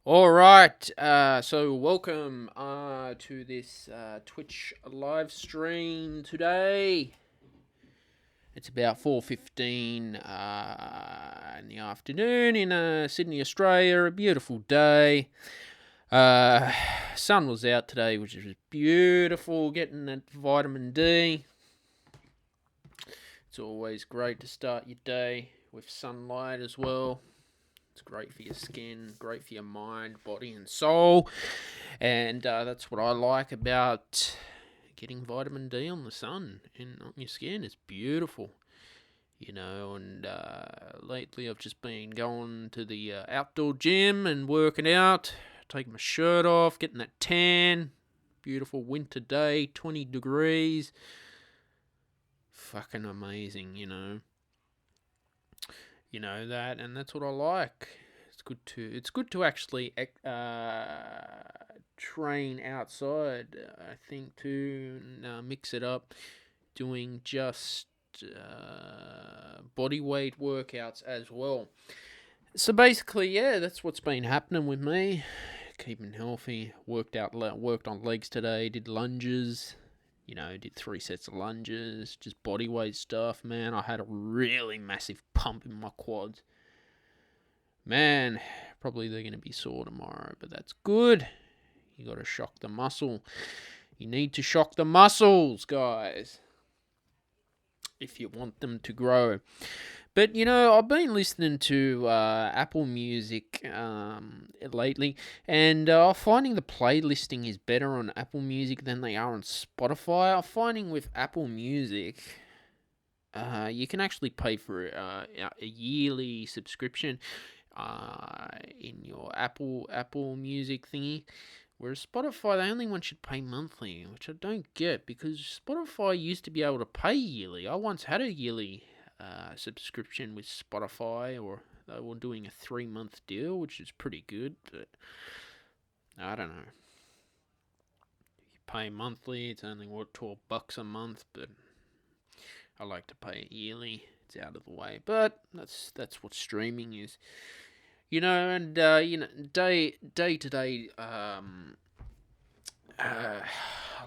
All right, so welcome to this Twitch live stream today. It's about 4:15 in the afternoon in Sydney, Australia. A beautiful day. Sun was out today, which is beautiful. Getting that vitamin D. It's always great to start your day with sunlight as well. It's great for your skin, great for your mind, body, and soul. And that's what I like about getting vitamin D on the sun and on your skin. It's beautiful, And lately I've just been going to the outdoor gym and working out, taking my shirt off, getting that tan. Beautiful winter day, 20 degrees. Fucking amazing, that, and that's what I like. It's good to actually train outside. I think to mix it up, doing just body weight workouts as well. So basically, yeah, that's what's been happening with me. Keeping healthy. Worked on legs today. Did lunges. Did 3 sets of lunges, just body weight stuff, man. I had a really massive pump in my quads. Man, probably they're going to be sore tomorrow, but that's good. You got to shock the muscle. You need to shock the muscles, guys, if you want them to grow. But, I've been listening to Apple Music lately, and I'm finding the playlisting is better on Apple Music than they are on Spotify. I'm finding with Apple Music, you can actually pay for a yearly subscription in your Apple Music thingy. Whereas Spotify, they only want you to pay monthly, which I don't get, because Spotify used to be able to pay yearly. I once had a yearly subscription with Spotify, or they were doing a 3-month deal, which is pretty good, but I don't know. You pay monthly, it's only $12 a month, but I like to pay it yearly. It's out of the way, but that's what streaming is, and day to day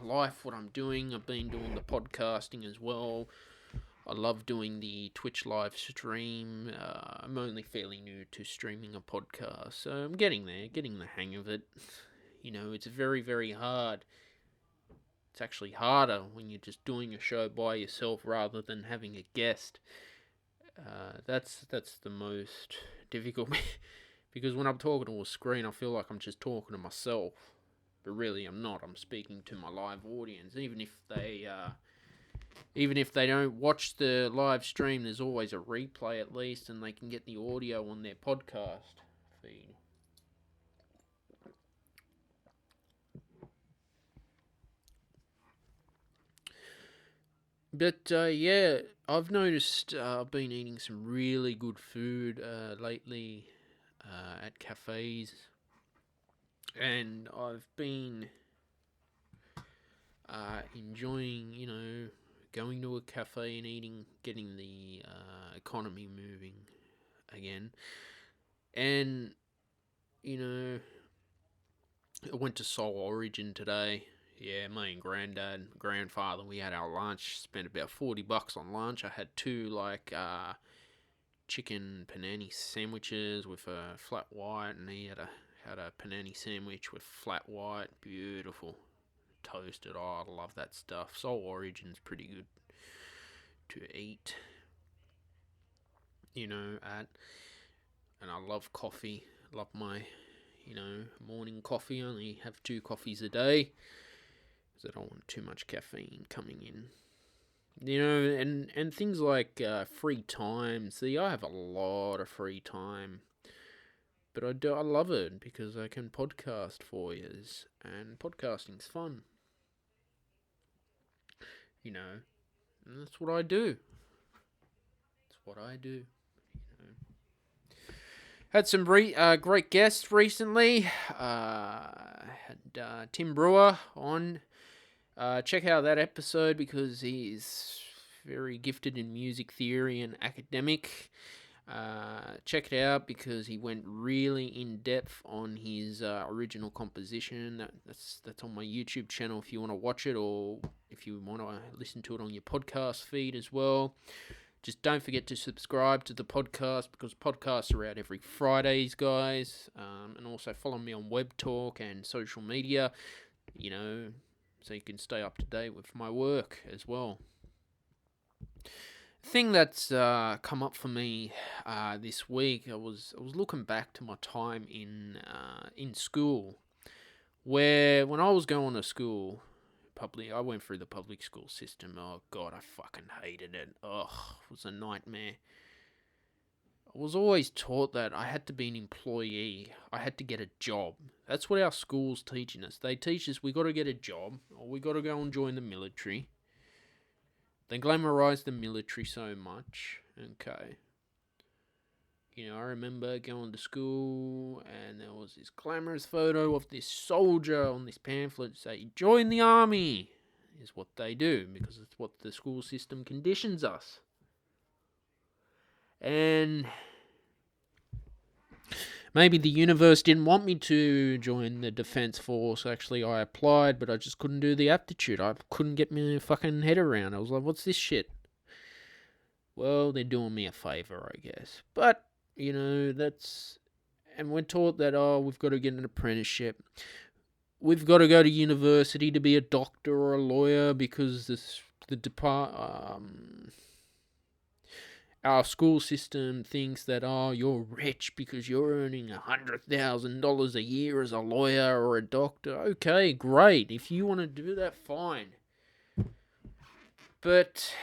life. What I'm doing, I've been doing the podcasting as well. I love doing the Twitch live stream. I'm only fairly new to streaming a podcast, so I'm getting there, getting the hang of it. It's very, very hard. It's actually harder when you're just doing a show by yourself rather than having a guest. That's the most difficult, because when I'm talking to a screen, I feel like I'm just talking to myself, but really I'm not. I'm speaking to my live audience, even if they don't watch the live stream. There's always a replay at least, and they can get the audio on their podcast feed. But yeah, I've noticed I've been eating some really good food lately at cafes, and I've been enjoying, going to a cafe and getting the economy moving again. And, I went to Soul Origin today. Yeah, me and grandfather, we had our lunch, spent about $40 on lunch. I had 2, chicken panini sandwiches with a flat white, and he had a panini sandwich with flat white. Beautiful. Toasted. Oh, I love that stuff. Soul Origin's pretty good to eat, and I love coffee. Love my, morning coffee. I only have 2 coffees a day, because I don't want too much caffeine coming in. And things like free time. See, I have a lot of free time, but I love it because I can podcast for you, and podcasting's fun. And that's what I do. Had some great guests recently. Had Tim Brewer on. Check out that episode because he's very gifted in music theory and academic. Check it out because he went really in depth on his original composition. That's on my YouTube channel if you want to watch it, or if you want to listen to it on your podcast feed as well. Just don't forget to subscribe to the podcast because podcasts are out every Fridays, guys. And also follow me on Webtalk and social media, so you can stay up to date with my work as well. Thing that's come up for me this week, I was looking back to my time in school, where when I was going to school, I went through the public school system. Oh God, I fucking hated it. Ugh, it was a nightmare. I was always taught that I had to be an employee. I had to get a job. That's what our school's teaching us. They teach us we got to get a job, or we got to go and join the military. They glamorize the military so much. Okay. I remember going to school and there was this glamorous photo of this soldier on this pamphlet say, join the army, is what they do, because it's what the school system conditions us. And maybe the universe didn't want me to join the Defence Force. Actually, I applied, but I just couldn't do the aptitude. I couldn't get my fucking head around. I was like, what's this shit? Well, they're doing me a favour, I guess. But and we're taught that, we've got to get an apprenticeship. We've got to go to university to be a doctor or a lawyer because our school system thinks that, you're rich because you're earning $100,000 a year as a lawyer or a doctor. Okay, great. If you want to do that, fine. But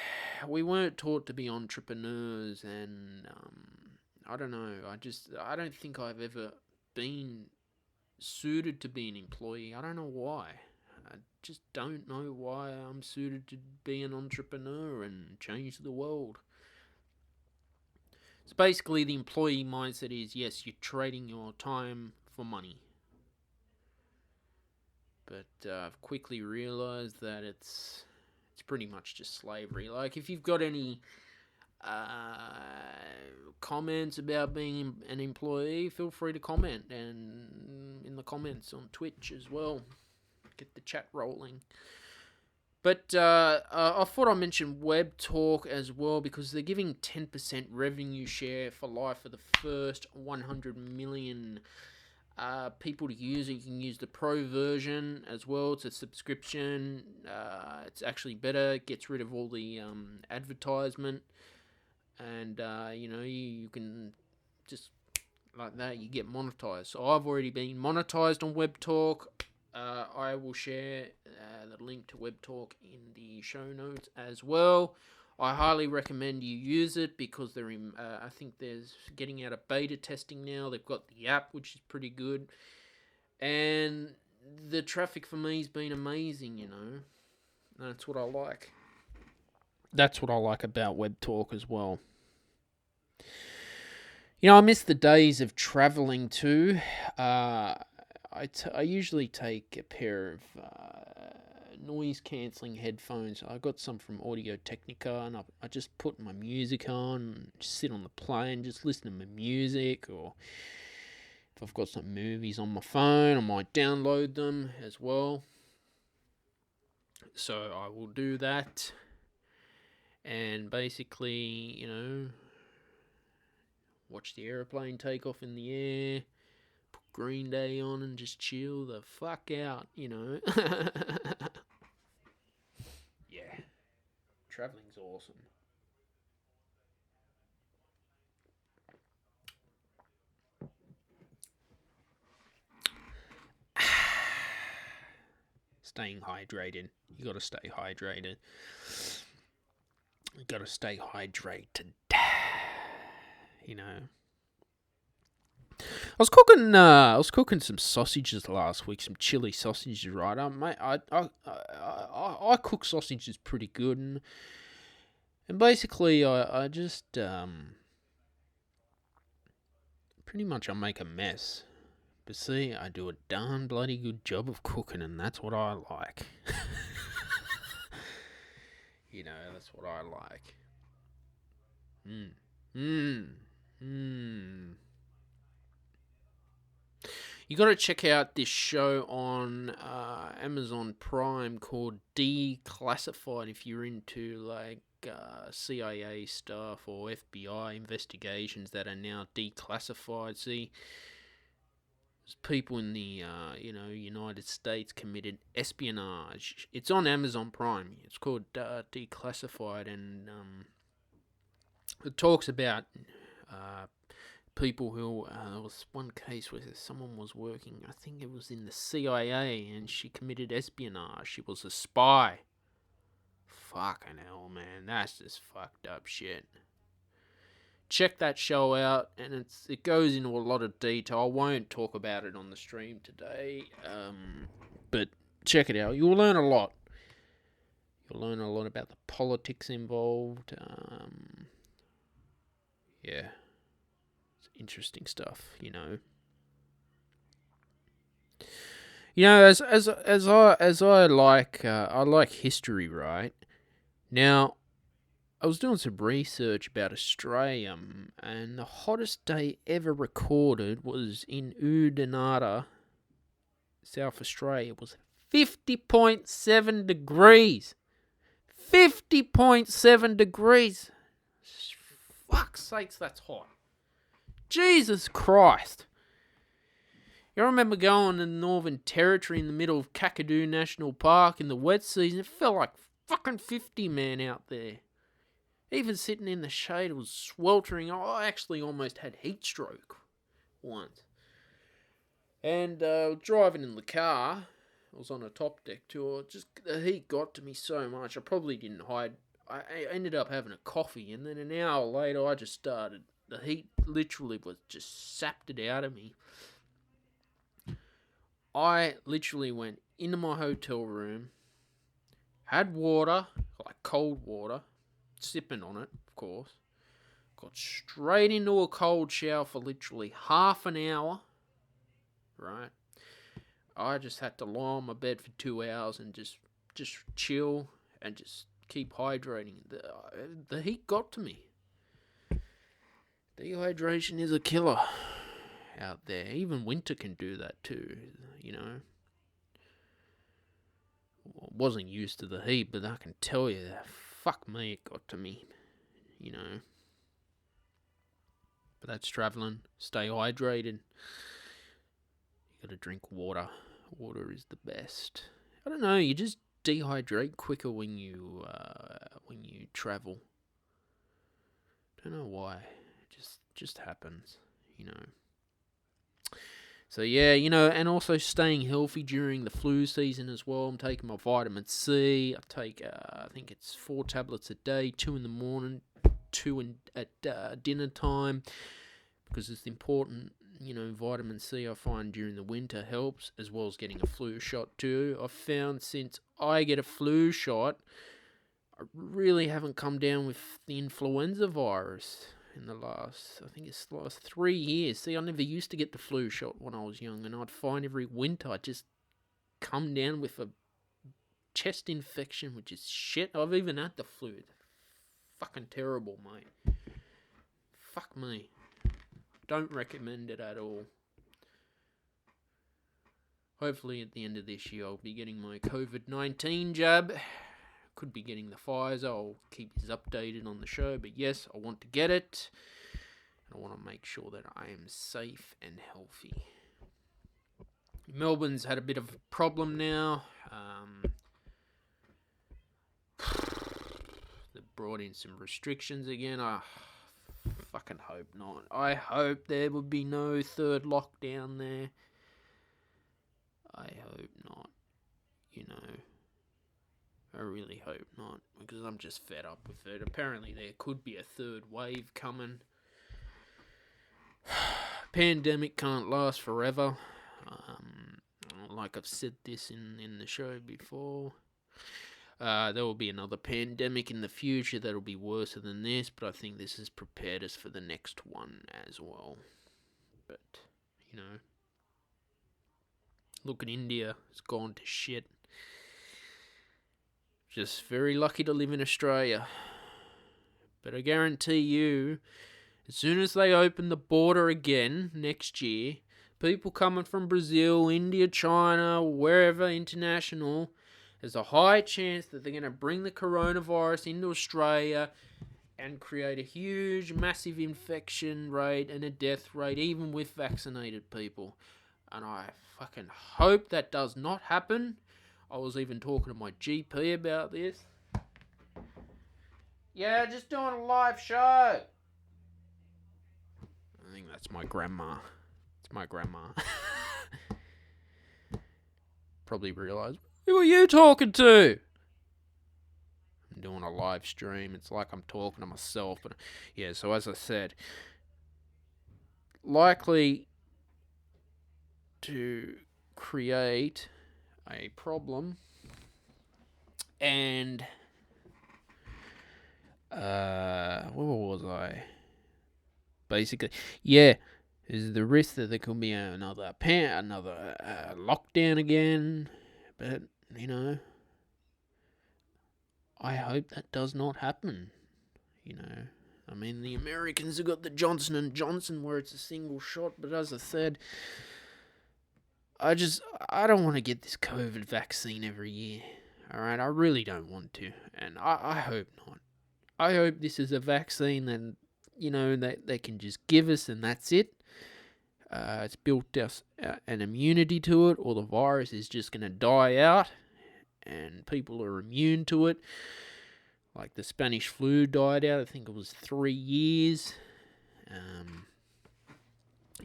we weren't taught to be entrepreneurs, and I don't know. I don't think I've ever been suited to be an employee. I don't know why. I just don't know why I'm suited to be an entrepreneur and change the world. So basically, the employee mindset is, yes, you're trading your time for money. But I've quickly realized that it's pretty much just slavery. Like, if you've got any comments about being an employee, feel free to comment, and in the comments on Twitch as well. Get the chat rolling. But I thought I'd mention Webtalk as well, because they're giving 10% revenue share for life for the first 100 million people to use it. You can use the pro version as well. It's a subscription. It's actually better. It gets rid of all the advertisement. And, you can just, like that, you get monetized. So I've already been monetized on Webtalk. I will share the link to Webtalk in the show notes as well. I highly recommend you use it because they're in, I think there's getting out of beta testing now. They've got the app, which is pretty good. And the traffic for me has been amazing, That's what I like. That's what I like about Webtalk as well. I miss the days of traveling too. I usually take a pair of noise-cancelling headphones. I got some from Audio-Technica, and I just put my music on, and just sit on the plane, just listen to my music, or if I've got some movies on my phone, I might download them as well. So I will do that, and basically, watch the airplane take off in the air, put Green Day on and just chill the fuck out, Yeah. Traveling's awesome. Staying hydrated. You gotta stay hydrated. You gotta stay hydrated. I was cooking some sausages last week, some chili sausages, right? Mate, I cook sausages pretty good, and basically I just pretty much I make a mess. But see, I do a darn bloody good job of cooking, and that's what I like. That's what I like. You got to check out this show on Amazon Prime called Declassified if you're into like CIA stuff or FBI investigations that are now declassified. See, there's people in the United States committed espionage. It's on Amazon Prime. It's called Declassified, and it talks about people who there was one case where someone was working, I think it was in the CIA, and she committed espionage. She was a spy. Fucking hell, man, that's just fucked up shit. Check that show out, and it goes into a lot of detail. I won't talk about it on the stream today, but check it out. You'll learn a lot. You'll learn a lot about the politics involved. Yeah. Interesting stuff, you know. You know, as I like history, right? Now, I was doing some research about Australia, and the hottest day ever recorded was in Udinata, South Australia. It was 50.7 degrees. 50.7 degrees. Fuck's sakes, that's hot. Jesus Christ. I remember going to the Northern Territory in the middle of Kakadu National Park in the wet season. It felt like fucking 50, man, out there. Even sitting in the shade, it was sweltering. I actually almost had heat stroke once. And driving in the car, I was on a top deck tour. Just the heat got to me so much. I probably didn't hide. I ended up having a coffee, and then an hour later, I just started. The heat literally was just sapped it out of me. I literally went into my hotel room, had water, like cold water, sipping on it, of course. Got straight into a cold shower for literally half an hour, right? I just had to lie on my bed for 2 hours and just chill and just keep hydrating. The heat got to me. Dehydration is a killer out there. Even winter can do that too, you know. Well, I wasn't used to the heat, but I can tell you, fuck me, it got to me, you know. But that's traveling. Stay hydrated. You gotta drink water. Water is the best. I don't know, you just dehydrate quicker when you travel. Don't know why. Just happens, you know. So yeah, you know, and also staying healthy during the flu season as well. I'm taking my vitamin C. I take, I think it's 4 tablets a day, 2 in the morning, 2 at dinner time, because it's important. You know, vitamin C I find during the winter helps, as well as getting a flu shot too. I've found since I get a flu shot, I really haven't come down with the influenza virus in the last 3 years. See, I never used to get the flu shot when I was young, and I'd find every winter I'd just come down with a chest infection, which is shit. I've even had the flu. It's fucking terrible, mate. Fuck me. Don't recommend it at all. Hopefully at the end of this year I'll be getting my COVID-19 jab. Could be getting the Pfizer. I'll keep you updated on the show. But yes, I want to get it. And I want to make sure that I am safe and healthy. Melbourne's had a bit of a problem now. They've brought in some restrictions again. I fucking hope not. I hope there would be no third lockdown there. I hope not. You know. I really hope not, because I'm just fed up with it. Apparently there could be a third wave coming. Pandemic can't last forever. Like I've said this in the show before. There will be another pandemic in the future that'll be worse than this, but I think this has prepared us for the next one as well. But, you know, look at India. It's gone to shit. Just very lucky to live in Australia. But I guarantee you, As soon as they open the border again next year, people coming from Brazil, India, China, wherever international, there's a high chance that they're going to bring the coronavirus into Australia and create a huge, massive infection rate and a death rate, even with vaccinated people. And I fucking hope that does not happen. I was even talking to my GP about this. Yeah, just doing a live show. I think that's my grandma. It's my grandma. Probably realised, who are you talking to? I'm doing a live stream. It's like I'm talking to myself. But yeah, so as I said, likely to create a problem. And where was I? Basically, yeah, there's the risk that there could be another lockdown again, but I hope that does not happen. I mean, the Americans have got the Johnson & Johnson where it's a single shot, but as I said, I don't want to get this COVID vaccine every year. All right, I really don't want to, and I hope not. I hope this is a vaccine that that they can just give us and that's it. It's built us an immunity to it, or the virus is just going to die out and people are immune to it. Like the Spanish flu died out, I think it was 3 years.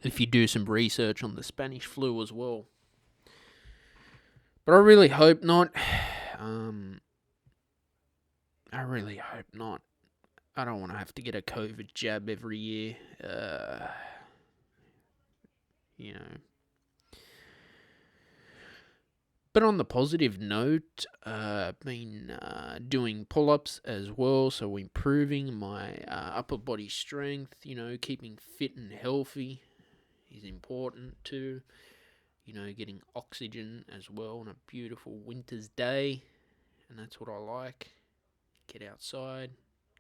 If you do some research on the Spanish flu as well. But I really hope not. I really hope not. I don't want to have to get a COVID jab every year. But on the positive note, I've been doing pull-ups as well, so improving my upper body strength. Keeping fit and healthy is important too. Getting oxygen as well on a beautiful winter's day, and that's what I like. Get outside,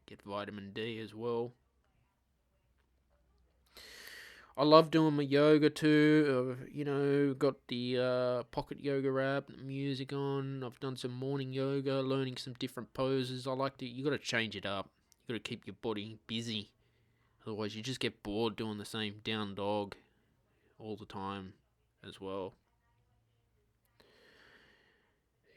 get vitamin D as well. I love doing my yoga too. Got the pocket yoga app, music on. I've done some morning yoga, learning some different poses. You got to change it up. You got to keep your body busy. Otherwise, you just get bored doing the same down dog all the time as well.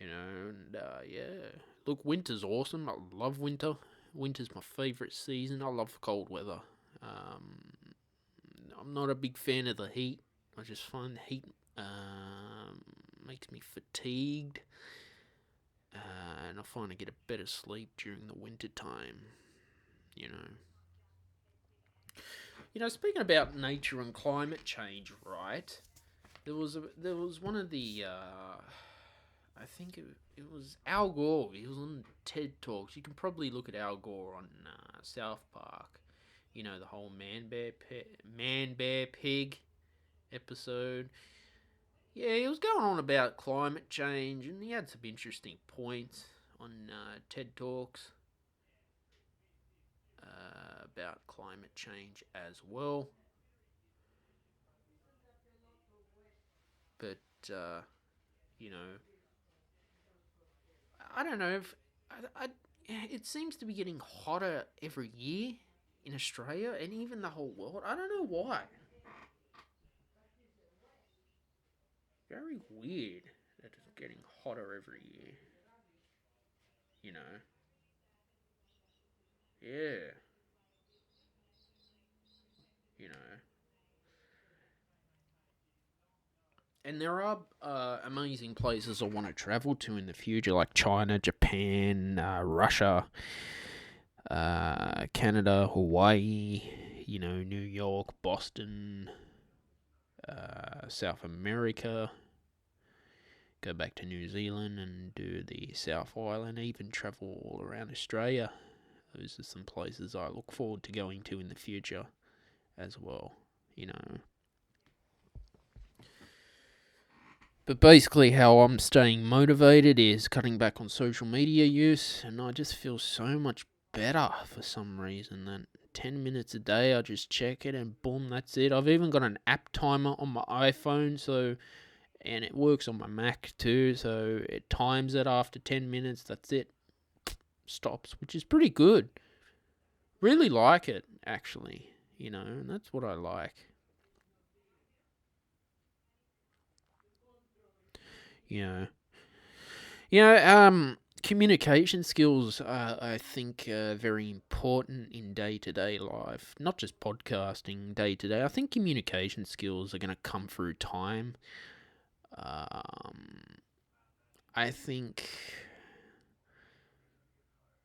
Yeah. Look, winter's awesome. I love winter. Winter's my favourite season. I love cold weather. I'm not a big fan of the heat. I just find the heat makes me fatigued. And I find I get a better sleep during the winter time. Speaking about nature and climate change, right? There was one of the I think it was Al Gore. He was on TED Talks. You can probably look at Al Gore on South Park. The whole man bear pig episode. Yeah, he was going on about climate change, and he had some interesting points on TED Talks about climate change as well. But I don't know if it seems to be getting hotter every year in Australia and even the whole world. I don't know why. Very weird that it's getting hotter every year. Yeah. And there are amazing places I want to travel to in the future, like China, Japan, Russia, Canada, Hawaii, New York, Boston, South America, go back to New Zealand and do the South Island, even travel all around Australia. Those are some places I look forward to going to in the future as well, But basically how I'm staying motivated is cutting back on social media use, and I just feel so much better for some reason than 10 minutes a day. I just check it and boom, that's it. I've even got an app timer on my iPhone, and it works on my Mac too, so it times it after 10 minutes. That's it. Stops, which is pretty good. Really like it, actually. And that's what I like. Communication skills are, I think, very important in day-to-day life. Not just podcasting day-to-day. I think communication skills are going to come through time. I think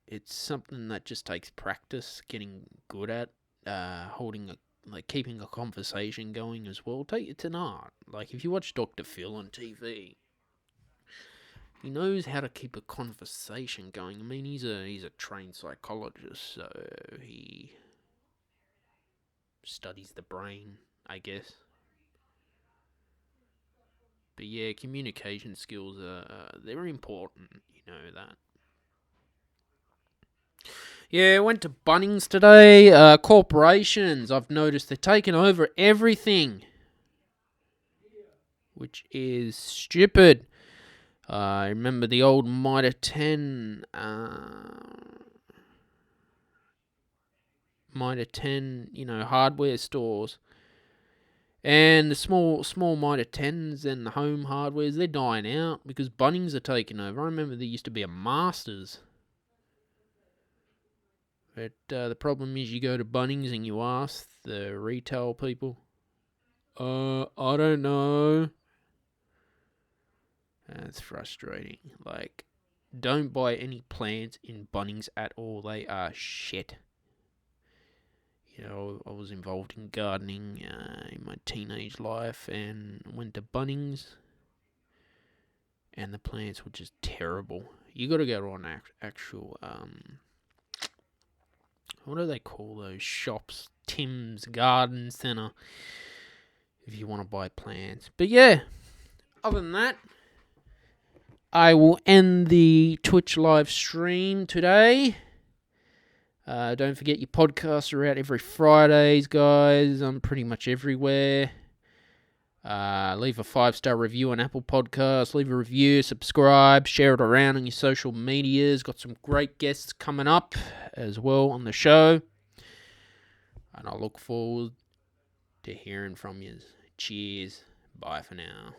it's something that just takes practice, getting good at, keeping a conversation going as well. It's an art. Like, if you watch Dr. Phil on TV, he knows how to keep a conversation going. I mean, he's a trained psychologist, so he studies the brain, I guess. But yeah, communication skills they're important. You know that. Yeah, I went to Bunnings today. Corporations, I've noticed they're taking over everything, which is stupid. I remember the old Mitre 10, hardware stores. And the small Mitre 10s and the home hardwares, they're dying out because Bunnings are taking over. I remember there used to be a Masters. But the problem is you go to Bunnings and you ask the retail people, I don't know. That's frustrating. Like, don't buy any plants in Bunnings at all. They are shit. I was involved in gardening in my teenage life and went to Bunnings, and the plants were just terrible. You got to go to an actual, what do they call those shops? Tim's Garden Centre, if you want to buy plants. But yeah, other than that, I will end the Twitch live stream today. Don't forget your podcasts are out every Fridays, guys. I'm pretty much everywhere. Leave a 5-star review on Apple Podcasts. Leave a review, subscribe, share it around on your social medias. Got some great guests coming up as well on the show. And I look forward to hearing from you. Cheers. Bye for now.